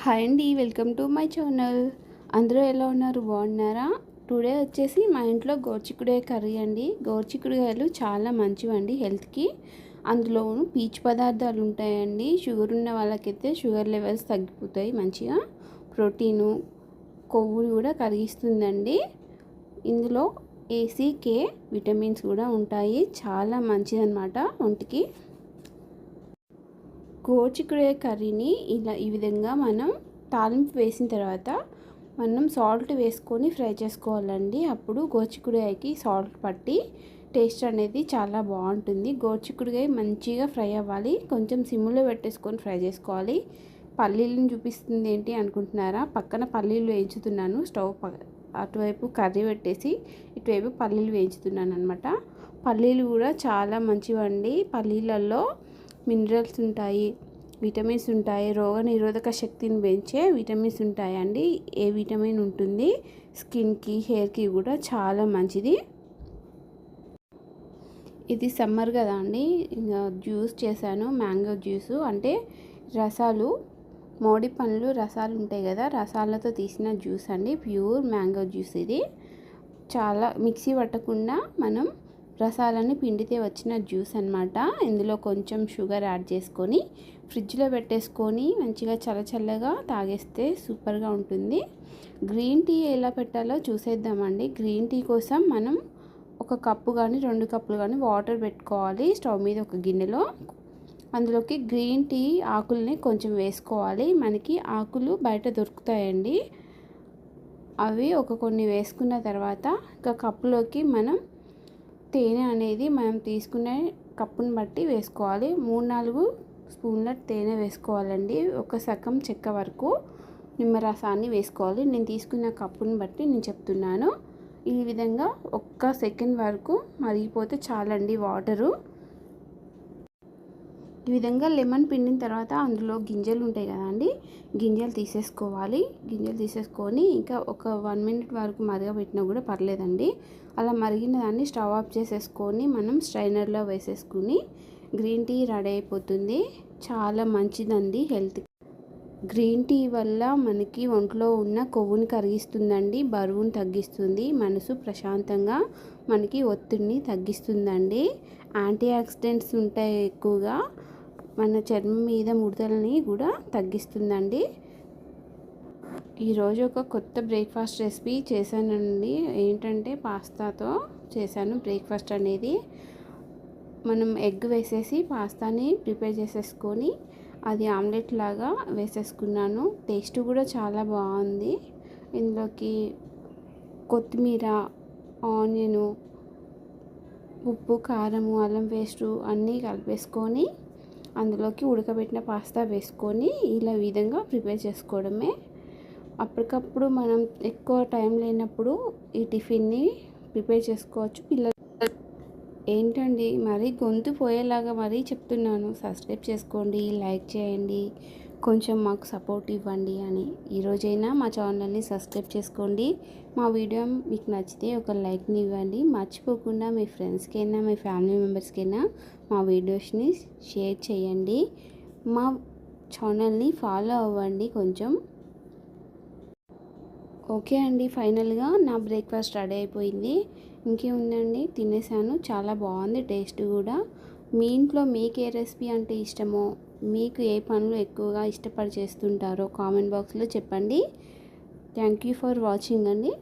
Hi అండి, welcome to my channel. అందరూ ఎలా ఉన్నారు? బాగున్నారా? టుడే వచ్చేసి మా ఇంట్లో గోరుచిక్కుడుకాయ కర్రీ అండి. గోరుచిక్కుడుకాయలు చాలా మంచివండి హెల్త్కి. అందులోనూ పీచు పదార్థాలు ఉంటాయండి. షుగర్ ఉన్న వాళ్ళకైతే షుగర్ లెవెల్స్ తగ్గిపోతాయి మంచిగా. ప్రోటీను, కొవ్వుని కూడా కరిగిస్తుందండి. ఇందులో ఏసీకే విటమిన్స్ కూడా ఉంటాయి. చాలా మంచిదన్నమాట ఒంటికి. గోరుచిక్కుడుకాయ కర్రీని ఈ విధంగా మనం తాలింపు వేసిన తర్వాత మనం సాల్ట్ వేసుకొని ఫ్రై చేసుకోవాలండి. అప్పుడు గోరుచిక్కుడుకాయకి సాల్ట్ పట్టి టేస్ట్ అనేది చాలా బాగుంటుంది. గోరుచిక్కుడుకాయ మంచిగా ఫ్రై అవ్వాలి. కొంచెం సిమ్లో పెట్టేసుకొని ఫ్రై చేసుకోవాలి. పల్లీలను చూపిస్తుంది ఏంటి అనుకుంటున్నారా? పక్కన పల్లీలు వేయించుతున్నాను. అటువైపు కర్రీ పెట్టేసి ఇటువైపు పల్లీలు వేయించుతున్నాను అనమాట. పల్లీలు కూడా చాలా మంచివండి. పల్లీలలో మినరల్స్ ఉంటాయి, విటమిన్స్ ఉంటాయి, రోగనిరోధక శక్తిని పెంచే విటమిన్స్ ఉంటాయండి. ఏ విటమిన్ ఉంటుంది, స్కిన్కి, హెయిర్కి కూడా చాలా మంచిది. ఇది సమ్మర్ కదా అండి, ఇంకా జ్యూస్ చేశాను. మ్యాంగో జ్యూస్ అంటే రసాలు, మోడి పండ్లు రసాలు ఉంటాయి కదా, రసాలతో తీసిన జ్యూస్ అండి. ప్యూర్ మ్యాంగో జ్యూస్ ఇది. చాలా మిక్సీ పట్టకుండా మనం రసాలని పిండితే వచ్చిన జ్యూస్ అనమాట. ఇందులో కొంచెం షుగర్ యాడ్ చేసుకొని ఫ్రిడ్జ్లో పెట్టేసుకొని మంచిగా చల్లగా తాగేస్తే సూపర్గా ఉంటుంది. గ్రీన్ టీ ఎలా పెట్టాలో చూసేద్దామండి. గ్రీన్ టీ కోసం మనం 1 కప్పు కానీ 2 కప్పులు కానీ వాటర్ పెట్టుకోవాలి స్టవ్ మీద ఒక గిన్నెలో. అందులోకి గ్రీన్ టీ ఆకుల్ని కొంచెం వేసుకోవాలి. మనకి ఆకులు బయట దొరుకుతాయండి. అవి కొన్ని వేసుకున్న తర్వాత ఒక కప్పులోకి మనం తేనె అనేది మనం తీసుకునే కప్పుని బట్టి వేసుకోవాలి. 3-4 స్పూన్ల తేనె వేసుకోవాలండి. ఒక సగం చెక్క వరకు నిమ్మరసాన్ని వేసుకోవాలి. నేను తీసుకున్న కప్పుని బట్టి నేను చెప్తున్నాను. ఈ విధంగా 1 సెకండ్ వరకు మరిగిపోతే చాలండి వాటరు. ఈ విధంగా లెమన్ పిండిన తర్వాత అందులో గింజలు ఉంటాయి కదా అండి, గింజలు తీసేసుకోవాలి. గింజలు తీసేసుకొని ఇంకా ఒక 1 మినిట్ వరకు మరగబెట్టినా కూడా పర్లేదండి. అలా మరిగిన దాన్ని స్టవ్ ఆఫ్ చేసేసుకొని మనం స్ట్రైనర్లో వేసేసుకుని గ్రీన్ టీ రెడీ అయిపోతుంది. చాలా మంచిదండి హెల్త్కి. గ్రీన్ టీ వల్ల మనకి ఒంట్లో ఉన్న కొవ్వుని కరిగిస్తుందండి, బరువును తగ్గిస్తుంది, మనసు ప్రశాంతంగా మనకి ఒత్తిడిని తగ్గిస్తుందండి. యాంటీ ఆక్సిడెంట్స్ ఉంటాయి ఎక్కువగా, మన చర్మం మీద ముడతలని కూడా తగ్గిస్తుందండి. ఈరోజు ఒక కొత్త బ్రేక్ఫాస్ట్ రెసిపీ చేశానండి. ఏంటంటే పాస్తాతో చేశాను బ్రేక్ఫాస్ట్ అనేది. మనం ఎగ్ వేసేసి పాస్తాని ప్రిపేర్ చేసేసుకొని అది ఆమ్లెట్ లాగా వేసేసుకున్నాను. టేస్ట్ కూడా చాలా బాగుంది. ఇందులోకి కొత్తిమీర, ఆనియను, ఉప్పు, కారము, అల్లం పేస్టు అన్నీ కలిపేసుకొని అందులోకి ఉడకబెట్టిన పాస్తా వేసుకొని ఇలా విధంగా ప్రిపేర్ చేసుకోవడమే. అప్పటికప్పుడు మనం ఎక్కువ టైం లేనప్పుడు ఈ టిఫిన్ని ప్రిపేర్ చేసుకోవచ్చు. పిల్లలు ఏంటండి మరి గొంతు పోయేలాగా మరీ చెప్తున్నాను. సబ్స్క్రైబ్ చేసుకోండి, లైక్ చేయండి, కొంచెం మాకు సపోర్ట్ ఇవ్వండి అని. ఈరోజైనా మా ఛానల్ని సబ్స్క్రైబ్ చేసుకోండి. మా వీడియో మీకు నచ్చితే ఒక లైక్ని ఇవ్వండి. మర్చిపోకుండా మీ ఫ్రెండ్స్కైనా మీ ఫ్యామిలీ మెంబర్స్కైనా మా వీడియోస్ని షేర్ చేయండి. మా ఛానల్ని ఫాలో అవ్వండి కొంచెం. ఓకే అండి, ఫైనల్గా నా బ్రేక్ఫాస్ట్ రెడీ అయిపోయింది. ఇంకేముందండి, తినేసాను. చాలా బాగుంది టేస్ట్ కూడా. మీ ఇంట్లో మీకు ఏ రెసిపీ అంటే ఇష్టమో, మీకు ఏ పనులు ఎక్కువగా ఇష్టపడి చేస్తుంటారో కామెంట్ బాక్స్లో చెప్పండి. థ్యాంక్ యూ ఫర్ వాచింగ్ అండి.